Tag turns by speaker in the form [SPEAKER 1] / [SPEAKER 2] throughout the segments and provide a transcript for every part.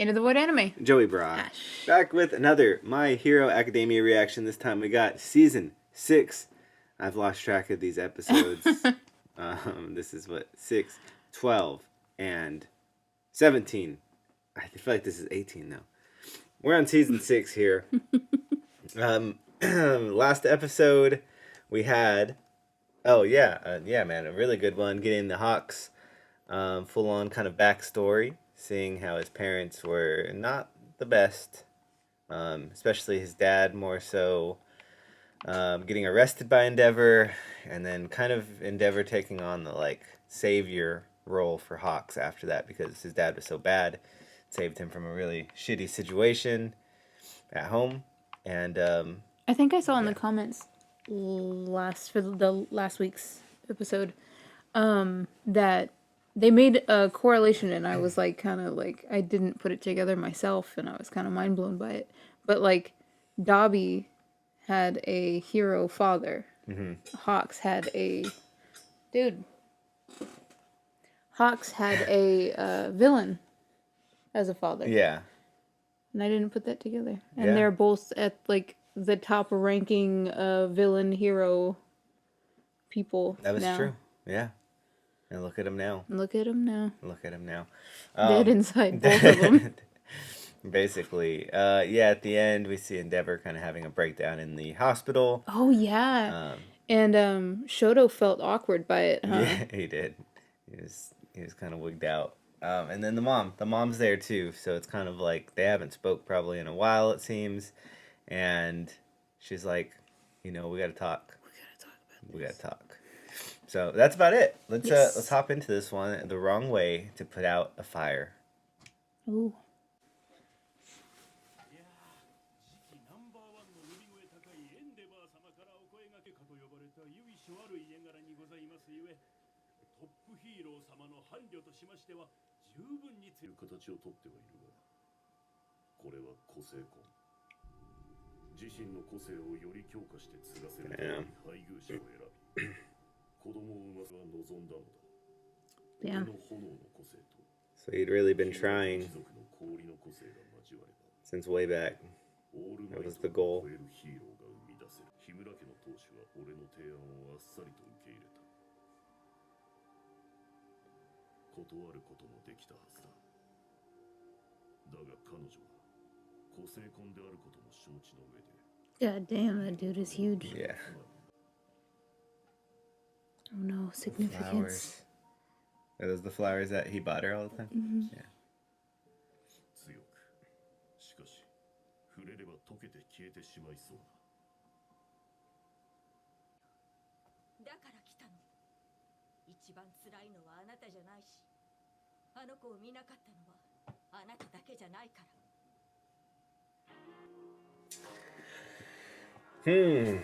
[SPEAKER 1] Into the Void Anime.
[SPEAKER 2] Joey Bra.
[SPEAKER 1] Ash.
[SPEAKER 2] Back with another My Hero Academia reaction. This time we got Season 6. I've lost track of these episodes. This is what, 6, 12, and 17. I feel like this is 18 now. We're on Season 6 here. Last episode we had... Oh, yeah. Yeah, man. A really good one. Getting the Hawks full-on kind of backstory. Seeing how his parents were not the best. Especially his dad more so. Getting arrested by Endeavor. And then kind of Endeavor taking on the, like, savior role for Hawks after that. Because his dad was so bad. It saved him from a really shitty situation at home. And,
[SPEAKER 1] I think I saw in the comments for the last week's episode that they made a correlation, and I was like kind of like I didn't put it together myself, and I was kind of mind blown by it. But like Dobby had a hero father, Hawks had a villain as a father.
[SPEAKER 2] yeah.
[SPEAKER 1] And I didn't put that together. And
[SPEAKER 2] Yeah.
[SPEAKER 1] they're both at like the top ranking villain hero people.
[SPEAKER 2] That was
[SPEAKER 1] now.
[SPEAKER 2] true. Yeah. And look at him now.
[SPEAKER 1] Look at him now.
[SPEAKER 2] Look at him now.
[SPEAKER 1] Dead inside both of them.
[SPEAKER 2] Basically. Yeah, at the end we see Endeavor kind of having a breakdown in the hospital.
[SPEAKER 1] Oh yeah. And Shoto felt awkward by it, huh?
[SPEAKER 2] Yeah, he did. He was kind of wigged out. And then the mom's there too, so it's kind of like they haven't spoke probably in a while, it seems. And she's like, we gotta talk. We gotta talk. So that's about it. Let's hop into this one the wrong way to put out a fire.
[SPEAKER 1] Ooh. Damn.
[SPEAKER 2] So he'd really been trying since way back. That was the goal.
[SPEAKER 1] God damn, that dude is huge.
[SPEAKER 2] Yeah.
[SPEAKER 1] Oh no, significance.
[SPEAKER 2] Flowers. Are those the flowers that he bought her all the time?
[SPEAKER 1] Mm-hmm.
[SPEAKER 2] Yeah. Hmm.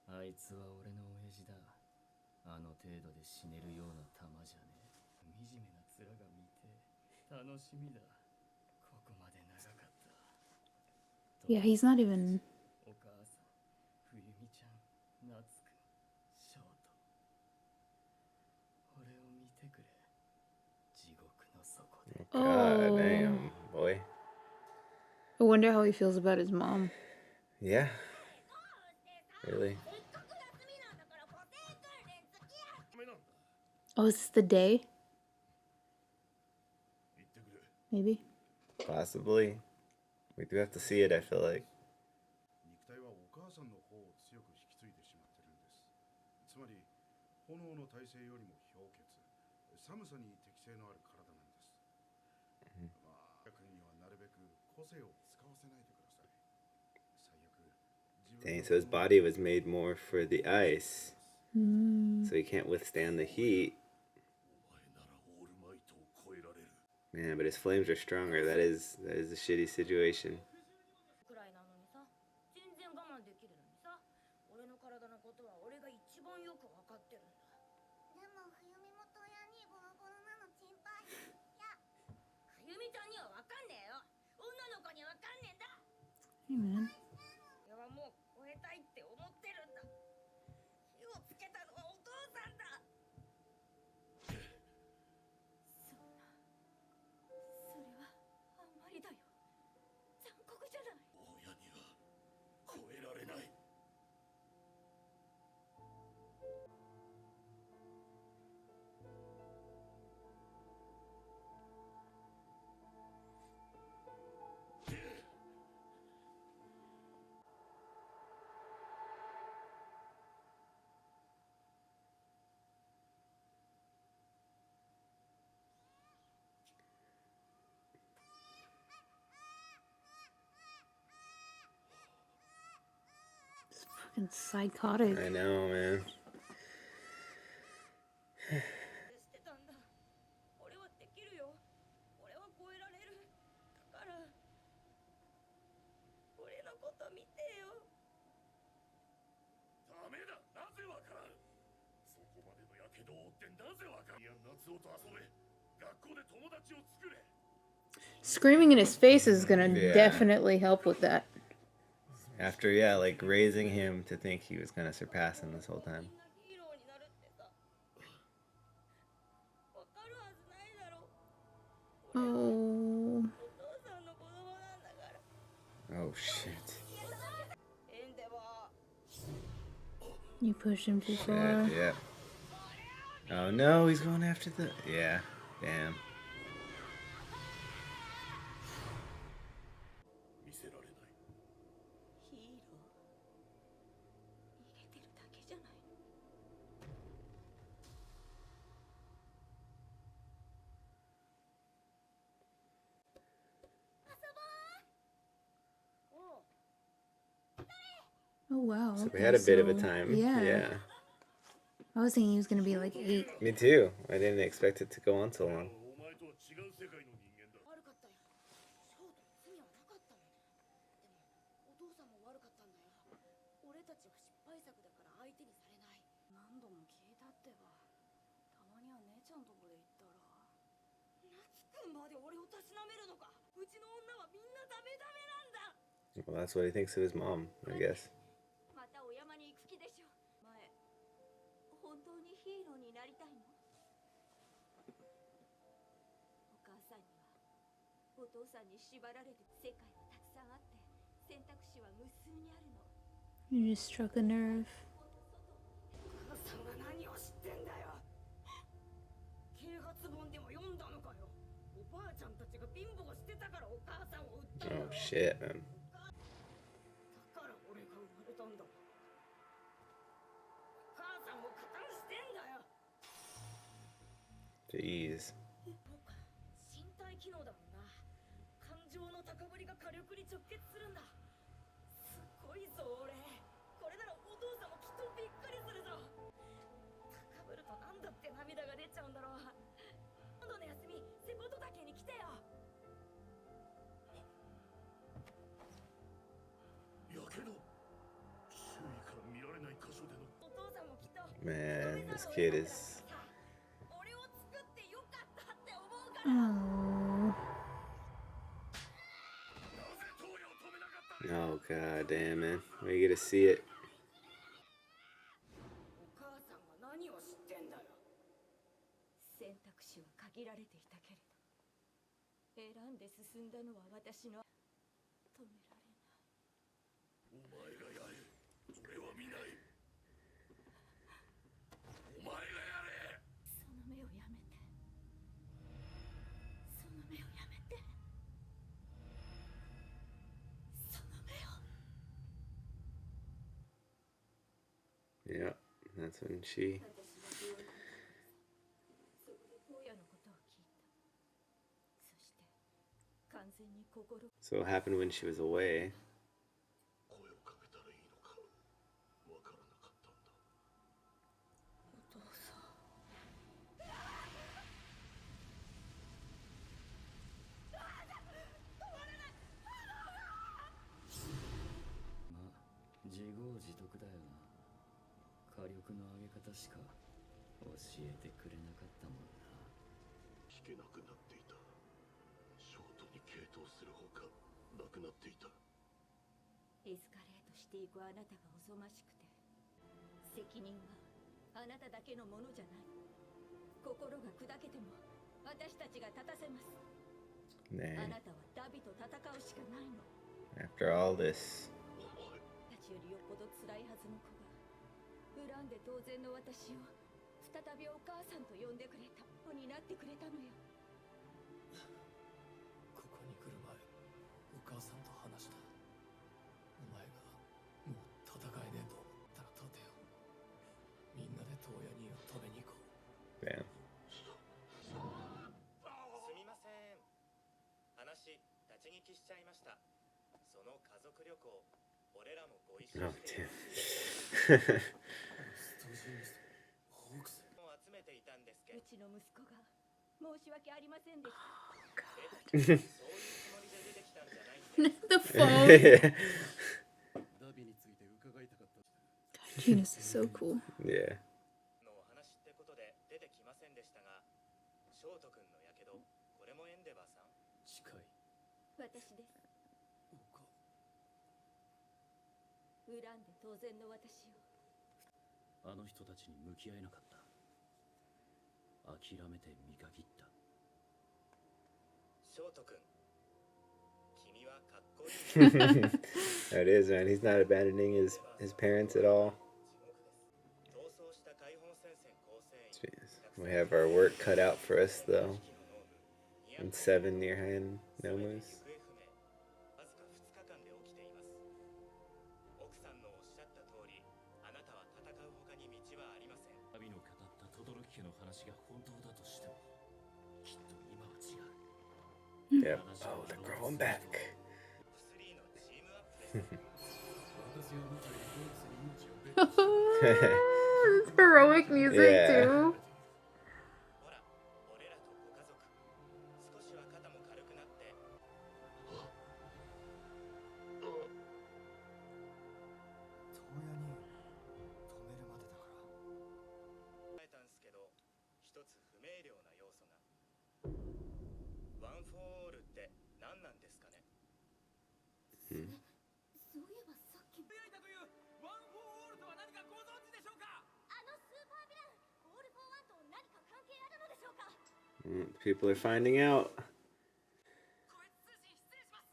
[SPEAKER 3] あいつは俺の親父だ。あの程度で死ねるような玉じゃねえ。惨めな面が見て楽しみだ。ここまで長かった。
[SPEAKER 1] Yeah, he's not even...
[SPEAKER 3] お母さん、冬美ちゃん、夏くん、ショート。俺を見てくれ。地獄の底で。
[SPEAKER 2] God damn, boy.
[SPEAKER 1] I wonder how he feels about his mom.
[SPEAKER 2] Yeah. Really?
[SPEAKER 1] Oh, is this the day? Maybe.
[SPEAKER 2] Possibly. We do have to see it, I feel like. Dang, so his body was made more for the ice. So he can't withstand the heat. Man, but his flames are stronger. That is a shitty situation.
[SPEAKER 1] Hey, man. Fucking psychotic.
[SPEAKER 2] I know, man.
[SPEAKER 1] Screaming in his face is gonna
[SPEAKER 2] Yeah.
[SPEAKER 1] definitely help with that.
[SPEAKER 2] After, yeah, like raising him to think he was gonna surpass him this whole time.
[SPEAKER 1] Oh.
[SPEAKER 2] Oh shit.
[SPEAKER 1] You pushed him too
[SPEAKER 2] Shit,
[SPEAKER 1] far.
[SPEAKER 2] yeah. Oh no, he's going after the. Yeah, damn.
[SPEAKER 1] Oh wow.
[SPEAKER 2] So we
[SPEAKER 1] okay,
[SPEAKER 2] had a bit of a
[SPEAKER 1] so-
[SPEAKER 2] time.
[SPEAKER 1] Yeah. I was thinking he was gonna be like 8.
[SPEAKER 2] Me too. I didn't expect it to go on so long. Well, that's what he thinks of his mom, I guess.
[SPEAKER 1] You just struck a nerve.
[SPEAKER 2] Oh shit, man. Jeez. Man, this kid is.
[SPEAKER 1] Oh.
[SPEAKER 2] Oh god damn, man. We get to see it. Yeah, that's when she. So what happened when she was away? Dang. After all this. Damn.
[SPEAKER 4] 話立ち聞きしちゃいました。その家族旅行
[SPEAKER 2] Oh, damn.
[SPEAKER 3] ストジーニスホークス
[SPEAKER 4] うちの息子が申し訳ありませんでした。
[SPEAKER 1] The phone.
[SPEAKER 2] Yeah.
[SPEAKER 3] ダビについて伺いたかった。
[SPEAKER 1] Genus is so cool.
[SPEAKER 2] Yeah.
[SPEAKER 5] のお話ってことで出てきませんでしたが、翔斗くんのやけど、これもエンデバーさん。
[SPEAKER 3] 近い。
[SPEAKER 4] 私です。
[SPEAKER 3] おか。
[SPEAKER 4] 恨んで当然の私を。
[SPEAKER 3] あの人たちに向き合えなかった。諦めて見限った。
[SPEAKER 5] 翔斗くん、君はかっこいい。
[SPEAKER 2] That is, man. He's not abandoning his parents at all.
[SPEAKER 5] 逃走した解放戦線構成員。
[SPEAKER 2] We have our work cut out for us, though. And 7 near hand Nomus.
[SPEAKER 5] わずか2日間で起きています。奥さんのおっしゃった通り、あなたは戦う他に道はありません。
[SPEAKER 3] ダビの語った轟家の話が本当だとしても、きっと今は違う。
[SPEAKER 2] Yep. Oh, they're growing back.
[SPEAKER 5] 3のチームアップです。
[SPEAKER 3] 私は舞台でホークスに命をベットし
[SPEAKER 1] It's heroic music
[SPEAKER 2] Yeah.
[SPEAKER 1] too.
[SPEAKER 5] ほら、俺らとご家族、少しは肩も軽くなって。
[SPEAKER 3] 東屋に止めるまでだから。
[SPEAKER 5] 考えたんすけど、一つ不明瞭な要素が。ワン・フォー・オールって何なんですかね。
[SPEAKER 4] そういえばさっき
[SPEAKER 3] 出会いだというワン・フォー・オールとは何かご存知でしょうか。
[SPEAKER 4] あのスーパーヴィランオール・フォー・ワンと何か関係あるのでしょうか。
[SPEAKER 2] People are finding out.
[SPEAKER 3] 個別通信失礼します。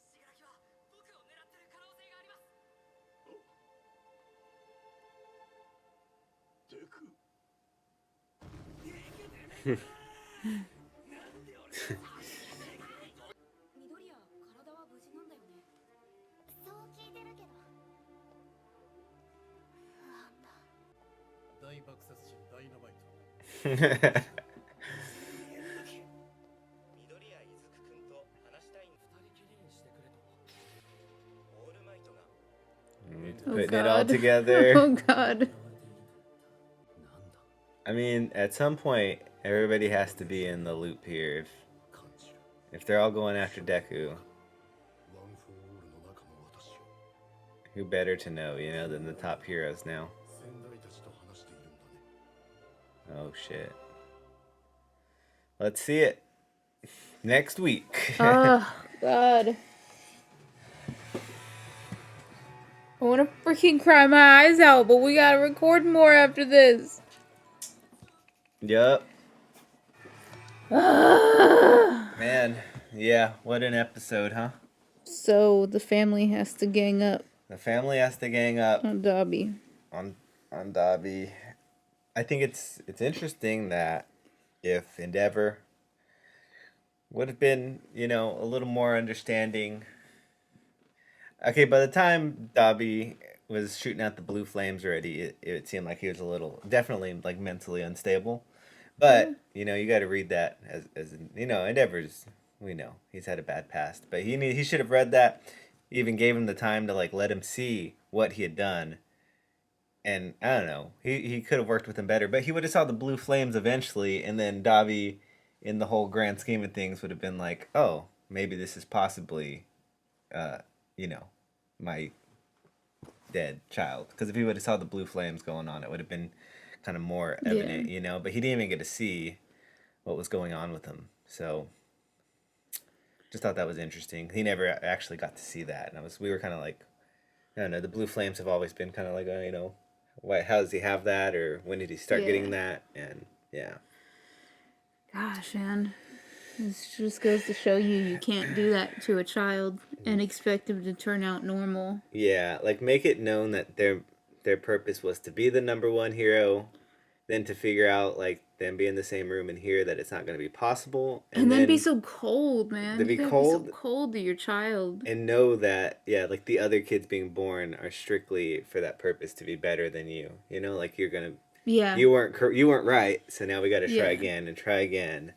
[SPEAKER 3] 死柄木は僕を狙ってる可能性があります。デク。
[SPEAKER 4] 緑谷、体は無事なんだよね。そう聞いてるけど。不安だ。
[SPEAKER 3] 大爆殺人ダイナマイト。
[SPEAKER 5] 緑谷伊豆くんと話したいん。
[SPEAKER 3] 二人きりにしてくれと。
[SPEAKER 5] オールマイトが
[SPEAKER 1] Oh
[SPEAKER 2] Putting it all
[SPEAKER 1] god.
[SPEAKER 2] together.
[SPEAKER 1] Oh god.
[SPEAKER 3] なんだ。
[SPEAKER 2] I mean, at some point, everybody has to be in the loop here.
[SPEAKER 3] 感じる。
[SPEAKER 2] If they're all going after Deku,
[SPEAKER 3] ワン・フォー・オールの中の私を
[SPEAKER 2] who better to know, you know, than the top heroes now?
[SPEAKER 3] 先代たちと話しているんだね。
[SPEAKER 2] Oh shit. Let's see it next week.
[SPEAKER 1] Oh god. I want to freaking cry my eyes out, but we gotta record more after this.
[SPEAKER 2] Yup. Man, yeah, what an episode, huh?
[SPEAKER 1] So the family has to gang up
[SPEAKER 2] The family has to gang up
[SPEAKER 1] on Dobby.
[SPEAKER 2] on Dobby. I think it's interesting that if Endeavor would have been, you know, a little more understanding. Okay, by the time Dobby was shooting at the blue flames already, it seemed like he was a little, definitely like mentally unstable. But, you know, you got to read that as you know, Endeavor's, we know, he's had a bad past. But he should have read that, even gave him the time to like let him see what he had done. And I don't know, he could have worked with him better. But he would have saw the blue flames eventually, and then Dobby, in the whole grand scheme of things, would have been like, oh, maybe this is possibly, you know, my dead child. Because if he would have saw the blue flames going on, it would have been kind of more evident, you know. But he didn't even get to see what was going on with him. So just thought that was interesting. He never actually got to see that, and we were kind of like, I don't know. The blue flames have always been kind of like, you know, why? How does he have that, or when did he start getting that? And yeah.
[SPEAKER 1] Gosh, man. This just goes to show you can't do that to a child and expect him to turn out normal.
[SPEAKER 2] Yeah, like make it known that their purpose was to be the number one hero, then to figure out like them be in the same room and hear that it's not going to be possible,
[SPEAKER 1] And then be so cold, man.
[SPEAKER 2] To be
[SPEAKER 1] You gotta
[SPEAKER 2] cold.
[SPEAKER 1] Be so cold to your child.
[SPEAKER 2] and know that like the other kids being born are strictly for that purpose to be better than you. You know, like you're gonna
[SPEAKER 1] Yeah.
[SPEAKER 2] you weren't right, so now we got to try
[SPEAKER 1] Yeah.
[SPEAKER 2] again and try again.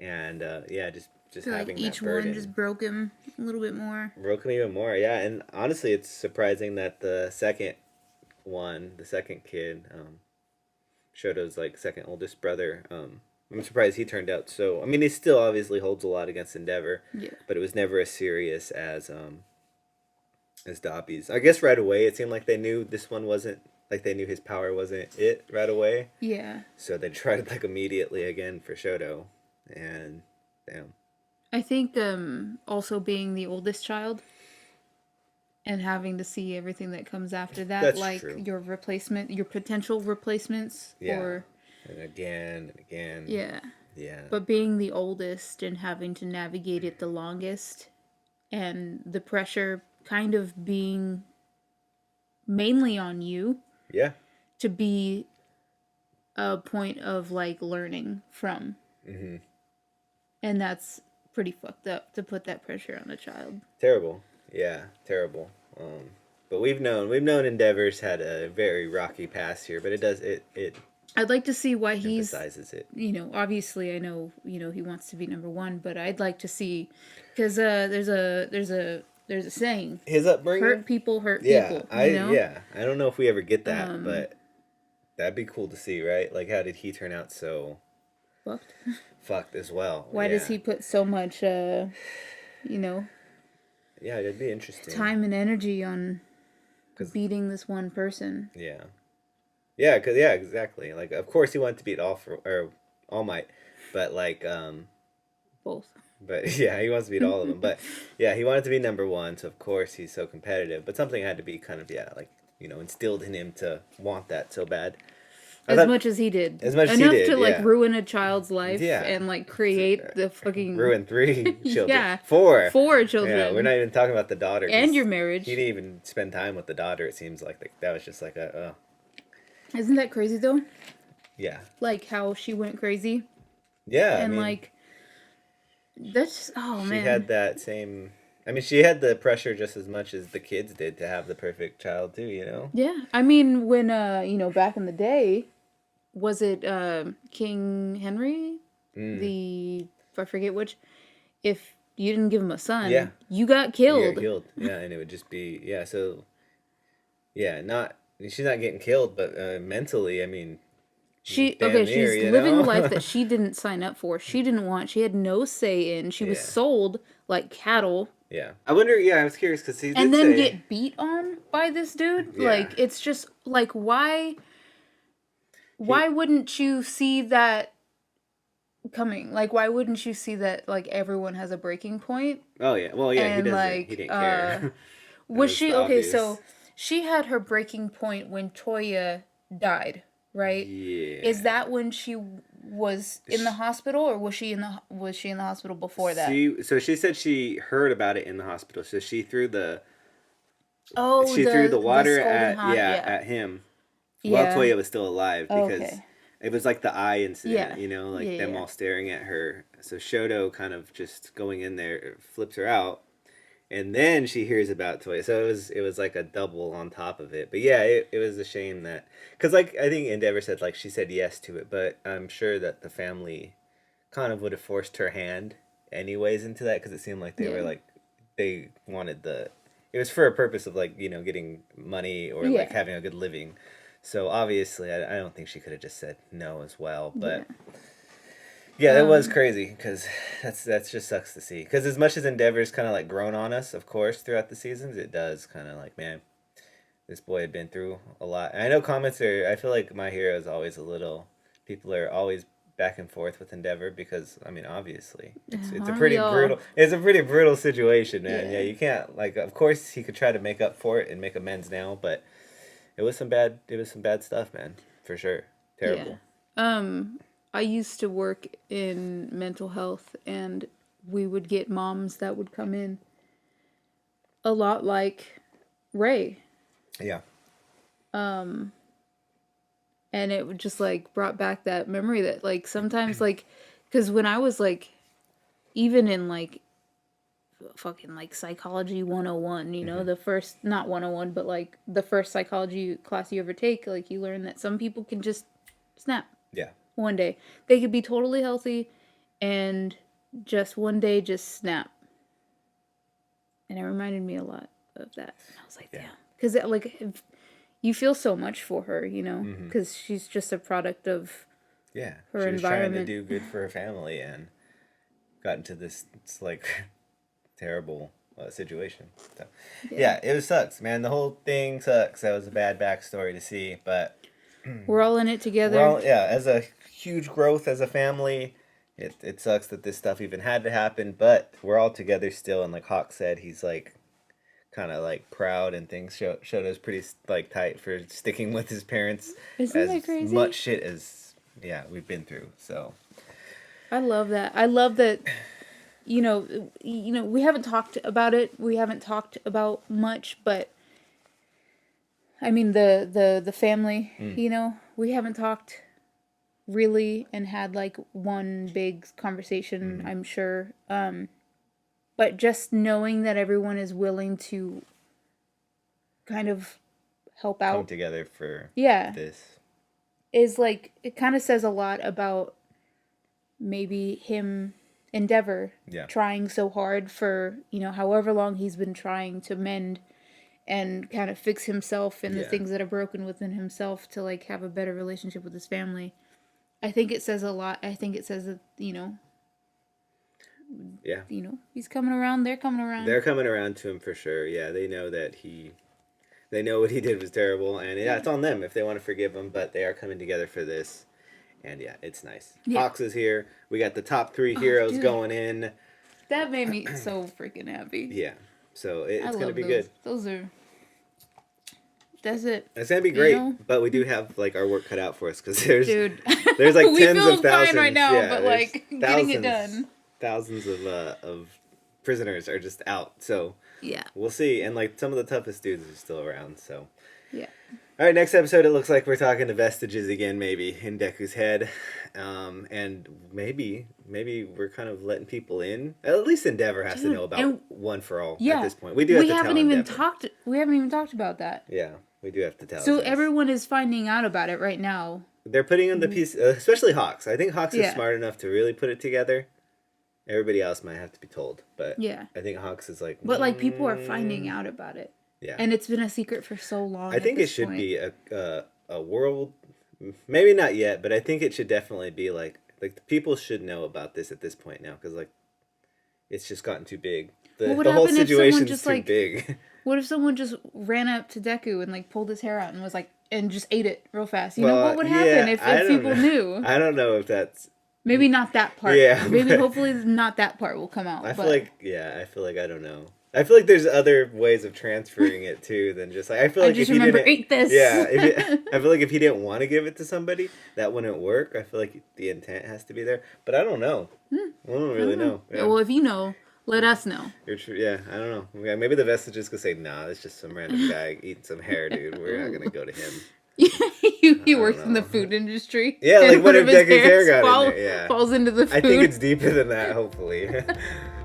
[SPEAKER 2] and yeah, just
[SPEAKER 1] So like
[SPEAKER 2] having
[SPEAKER 1] each
[SPEAKER 2] that burden
[SPEAKER 1] one just broke him a little bit more.
[SPEAKER 2] broke him even more. Yeah, and honestly, it's surprising that the second kid, Shoto's like second oldest brother. I'm surprised he turned out so. I mean, he still obviously holds a lot against Endeavor,
[SPEAKER 1] Yeah.
[SPEAKER 2] but it was never as serious as Dobby's. I guess right away it seemed like they knew this one wasn't like they knew his power wasn't it right away.
[SPEAKER 1] Yeah.
[SPEAKER 2] So they tried like immediately again for Shoto, and damn.
[SPEAKER 1] I think also being the oldest child and having to see everything that comes after that,
[SPEAKER 2] That's
[SPEAKER 1] like
[SPEAKER 2] true.
[SPEAKER 1] your potential replacements
[SPEAKER 2] Yeah.
[SPEAKER 1] or
[SPEAKER 2] And again and again.
[SPEAKER 1] yeah.
[SPEAKER 2] Yeah.
[SPEAKER 1] But being the oldest and having to navigate it the longest and the pressure kind of being mainly on you
[SPEAKER 2] Yeah.
[SPEAKER 1] to be a point of like learning from.
[SPEAKER 2] Mm-hmm.
[SPEAKER 1] And that's pretty fucked up to put that pressure on a child.
[SPEAKER 2] Terrible. Yeah, terrible. But we've known Endeavor's had a very rocky past here, but it
[SPEAKER 1] I'd like to see why he's,
[SPEAKER 2] emphasizes it.
[SPEAKER 1] Obviously I know, he wants to be number one, but I'd like to see, because there's a saying,
[SPEAKER 2] His upbringing.
[SPEAKER 1] hurt people hurt
[SPEAKER 2] Yeah,
[SPEAKER 1] people.
[SPEAKER 2] I don't know if we ever get that, but that'd be cool to see, right? Like, how did he turn out so
[SPEAKER 1] Fucked.
[SPEAKER 2] fucked as well?
[SPEAKER 1] Why does he put so much,
[SPEAKER 2] Yeah, it'd be interesting.
[SPEAKER 1] time and energy on beating this one person?
[SPEAKER 2] Yeah. Yeah, exactly. Like, of course he wanted to beat All Might, but like,
[SPEAKER 1] Both.
[SPEAKER 2] but yeah, he wants to beat all of them. But yeah, he wanted to be number one, so of course he's so competitive. But something had to be kind of instilled in him to want that so bad.
[SPEAKER 1] As much as he did.
[SPEAKER 2] As much as
[SPEAKER 1] Enough
[SPEAKER 2] he did,
[SPEAKER 1] to like
[SPEAKER 2] yeah.
[SPEAKER 1] ruin a child's life
[SPEAKER 2] Yeah.
[SPEAKER 1] and like create the fucking
[SPEAKER 2] Ruin 3 children.
[SPEAKER 1] Yeah.
[SPEAKER 2] 4
[SPEAKER 1] children.
[SPEAKER 2] Yeah, we're not even talking about the daughter. 'cause
[SPEAKER 1] And your marriage.
[SPEAKER 2] He didn't even spend time with the daughter. It seems like that was just like
[SPEAKER 1] Isn't that crazy though?
[SPEAKER 2] yeah.
[SPEAKER 1] Like how she went crazy
[SPEAKER 2] Yeah,
[SPEAKER 1] and
[SPEAKER 2] I mean,
[SPEAKER 1] like that's just, oh
[SPEAKER 2] she
[SPEAKER 1] man.
[SPEAKER 2] had that same. I mean, she had the pressure just as much as the kids did to have the perfect child too.
[SPEAKER 1] Yeah. I mean when back in the day, was it King Henry? I forget which. If you didn't give him a son,
[SPEAKER 2] Yeah.
[SPEAKER 1] you got
[SPEAKER 2] You
[SPEAKER 1] killed.
[SPEAKER 2] get killed. Yeah, and it would just be So, yeah, she's not getting killed, but mentally, I mean,
[SPEAKER 1] She's
[SPEAKER 2] damn near,
[SPEAKER 1] living a life that she didn't sign up for. She didn't want. She had no say in. She was
[SPEAKER 2] Yeah.
[SPEAKER 1] sold like cattle,
[SPEAKER 2] Yeah, I wonder. Yeah, I was curious because he
[SPEAKER 1] and
[SPEAKER 2] did
[SPEAKER 1] then
[SPEAKER 2] say,
[SPEAKER 1] get beat on by this dude.
[SPEAKER 2] Yeah.
[SPEAKER 1] Like it's just like why? Why wouldn't you see that coming? Like why wouldn't you see that like everyone has a breaking point?
[SPEAKER 2] Oh yeah, well yeah, he
[SPEAKER 1] And,
[SPEAKER 2] doesn't.
[SPEAKER 1] like,
[SPEAKER 2] He didn't care.
[SPEAKER 1] Was
[SPEAKER 2] was
[SPEAKER 1] she
[SPEAKER 2] the
[SPEAKER 1] okay?
[SPEAKER 2] obvious.
[SPEAKER 1] So she had her breaking point when Toya died, right?
[SPEAKER 2] Yeah.
[SPEAKER 1] Is that when she was in the hospital, or was she in the hospital before that?
[SPEAKER 2] She said she heard about it in the hospital. So she threw the
[SPEAKER 1] Oh,
[SPEAKER 2] threw the water
[SPEAKER 1] scalding
[SPEAKER 2] at
[SPEAKER 1] hot,
[SPEAKER 2] at him while
[SPEAKER 1] Yeah.
[SPEAKER 2] Toya was still alive because
[SPEAKER 1] Okay.
[SPEAKER 2] it was like the eye incident,
[SPEAKER 1] Yeah.
[SPEAKER 2] like
[SPEAKER 1] Yeah,
[SPEAKER 2] them
[SPEAKER 1] yeah.
[SPEAKER 2] all staring at her. So Shoto kind of just going in there flips her out, and then she hears about Toya. So it was like a double on top of it. But yeah, it was a shame that because like I think Endeavor said like she said yes to it, but I'm sure that the family kind of would have forced her hand anyways into that because it seemed like they were
[SPEAKER 1] Yeah.
[SPEAKER 2] like they wanted it was for a purpose of like getting money or
[SPEAKER 1] Yeah.
[SPEAKER 2] like having a good living. So obviously I don't think she could have just said no as well, but yeah, that was crazy because that's just sucks to see because as much as Endeavor's kind of like grown on us of course throughout the seasons, it does kind of like, man, this boy had been through a lot. And I know I feel like My Hero is always people are always back and forth with Endeavor because I mean obviously it's a
[SPEAKER 1] Aren't
[SPEAKER 2] pretty
[SPEAKER 1] we all?
[SPEAKER 2] brutal situation, man.
[SPEAKER 1] Yeah.
[SPEAKER 2] You can't like of course he could try to make up for it and make amends now, but it was some bad stuff, man, for sure. Terrible.
[SPEAKER 1] Yeah. I used to work in mental health, and we would get moms that would come in a lot like Ray.
[SPEAKER 2] Yeah.
[SPEAKER 1] And it would just like brought back that memory that like sometimes like because when I was like even in like fucking like psychology 101, the first not 101 but like the first psychology class you ever take, like you learn that some people can just snap
[SPEAKER 2] Yeah.
[SPEAKER 1] one day. They could be totally healthy and just one day just snap. And it reminded me a lot of that. And I was like,
[SPEAKER 2] Yeah.
[SPEAKER 1] damn. Because, like, you feel so much for her, you know? Because she's just a product of
[SPEAKER 2] Yeah.
[SPEAKER 1] her
[SPEAKER 2] She was trying to
[SPEAKER 1] environment.
[SPEAKER 2] do good for her family and got into this, it's like, terrible situation. So, yeah, it sucks, man. The whole thing sucks. That was a bad backstory to see, but
[SPEAKER 1] We're all in it together.
[SPEAKER 2] well, yeah, as a huge growth as a family, it sucks that this stuff even had to happen, but we're all together still. And like Hawk said, he's like kind of like proud, and things showed us pretty like tight for sticking with his parents.
[SPEAKER 1] Isn't
[SPEAKER 2] as
[SPEAKER 1] that crazy?
[SPEAKER 2] much shit as we've been through. So
[SPEAKER 1] I love that. I love that. You know, we haven't talked about it. We haven't talked about much, but I mean the family. You know, we haven't talked really and had like one big conversation. I'm sure. But just knowing that everyone is willing to kind of help
[SPEAKER 2] come
[SPEAKER 1] out,
[SPEAKER 2] together for
[SPEAKER 1] yeah,
[SPEAKER 2] this.
[SPEAKER 1] is like it kind of says a lot about maybe him. Endeavor,
[SPEAKER 2] Yeah.
[SPEAKER 1] trying so hard for, you know, however long he's been trying to mend and kind of fix himself and the
[SPEAKER 2] Yeah.
[SPEAKER 1] things that are broken within himself to like have a better relationship with his family. I think it says a lot. I think it says that,
[SPEAKER 2] Yeah.
[SPEAKER 1] He's coming around, they're coming around.
[SPEAKER 2] They're coming around to him for sure. Yeah, they know that they know what he did was terrible, and yeah, it's on them if they want to forgive him, but they are coming together for this. And yeah, it's nice.
[SPEAKER 1] Yeah.
[SPEAKER 2] Hawks is here. We got the top 3 heroes
[SPEAKER 1] dude.
[SPEAKER 2] going in.
[SPEAKER 1] That made me so freaking happy.
[SPEAKER 2] Yeah. So it's
[SPEAKER 1] I
[SPEAKER 2] going to
[SPEAKER 1] love
[SPEAKER 2] be
[SPEAKER 1] those.
[SPEAKER 2] good.
[SPEAKER 1] Those are that's it.
[SPEAKER 2] It's going to be great,
[SPEAKER 1] know?
[SPEAKER 2] but we do have like our work cut out for us because there's
[SPEAKER 1] Dude.
[SPEAKER 2] there's like
[SPEAKER 1] We
[SPEAKER 2] tens
[SPEAKER 1] feel
[SPEAKER 2] of thousands
[SPEAKER 1] fine right now,
[SPEAKER 2] yeah,
[SPEAKER 1] but
[SPEAKER 2] there's
[SPEAKER 1] like getting it done.
[SPEAKER 2] Thousands of prisoners are just out. So
[SPEAKER 1] Yeah.
[SPEAKER 2] we'll see, and like some of the toughest dudes are still around. So
[SPEAKER 1] Yeah.
[SPEAKER 2] all right, next episode, it looks like we're talking to vestiges again, maybe, in Deku's head. And maybe we're kind of letting people in. At least Endeavor has to
[SPEAKER 1] Dude,
[SPEAKER 2] know about
[SPEAKER 1] and-
[SPEAKER 2] One for All
[SPEAKER 1] Yeah.
[SPEAKER 2] at this point. We do have to tell Endeavor.
[SPEAKER 1] We haven't even talked about that.
[SPEAKER 2] Yeah, we do have to tell.
[SPEAKER 1] So
[SPEAKER 2] them.
[SPEAKER 1] everyone is finding out about it right now.
[SPEAKER 2] They're putting in the piece, especially Hawks. I think Hawks is
[SPEAKER 1] Yeah.
[SPEAKER 2] smart enough to really put it together. Everybody else might have to be told. But
[SPEAKER 1] Yeah.
[SPEAKER 2] I think Hawks is like...
[SPEAKER 1] But like people are finding out about it.
[SPEAKER 2] Yeah.
[SPEAKER 1] And it's been a secret for so long.
[SPEAKER 2] I think it should be a world, maybe not yet, but I think it should definitely be like the people should know about this at this point now, because like it's just gotten too big.
[SPEAKER 1] What would
[SPEAKER 2] The whole
[SPEAKER 1] happen if someone
[SPEAKER 2] situation's
[SPEAKER 1] just,
[SPEAKER 2] too
[SPEAKER 1] like-
[SPEAKER 2] big.
[SPEAKER 1] What if someone just ran up to Deku and like pulled his hair out and was like and just ate it real fast? You know what would happen if
[SPEAKER 2] I don't
[SPEAKER 1] people
[SPEAKER 2] know.
[SPEAKER 1] knew?
[SPEAKER 2] I don't know if that's.
[SPEAKER 1] Maybe not that part.
[SPEAKER 2] Yeah,
[SPEAKER 1] Maybe
[SPEAKER 2] but-
[SPEAKER 1] hopefully not that part will come out.
[SPEAKER 2] I
[SPEAKER 1] but
[SPEAKER 2] feel like I don't know. I feel like there's other ways of transferring it too than just like I feel like
[SPEAKER 1] just
[SPEAKER 2] if he
[SPEAKER 1] remember,
[SPEAKER 2] didn't,
[SPEAKER 1] "Eat this."
[SPEAKER 2] Yeah, I feel like if he didn't want to give it to somebody, that wouldn't work. I feel like the intent has to be there, but I don't know. I don't really know. Yeah.
[SPEAKER 1] Well, if you know, let us know.
[SPEAKER 2] You're true. Yeah, I don't know. Yeah, maybe the vestiges could say, "Nah, it's just some random guy eating some hair, dude. We're not gonna go to him."
[SPEAKER 1] he works in the food industry.
[SPEAKER 2] Yeah,
[SPEAKER 1] and
[SPEAKER 2] like what
[SPEAKER 1] one
[SPEAKER 2] if
[SPEAKER 1] of his
[SPEAKER 2] Deku's hair
[SPEAKER 1] hairs
[SPEAKER 2] got in there? Yeah,
[SPEAKER 1] falls into the food.
[SPEAKER 2] I think it's deeper than that. Hopefully,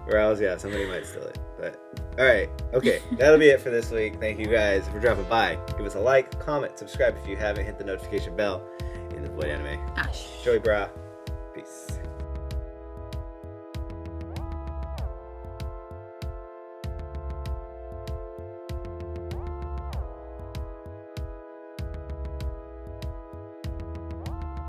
[SPEAKER 2] or else, yeah, somebody might steal it. But all right, okay, that'll be it for this week. Thank you guys for dropping by. Give us a like, comment, subscribe if you haven't. Hit the notification bell. And avoid anime.
[SPEAKER 1] Ash.
[SPEAKER 2] Joey Bra. Peace.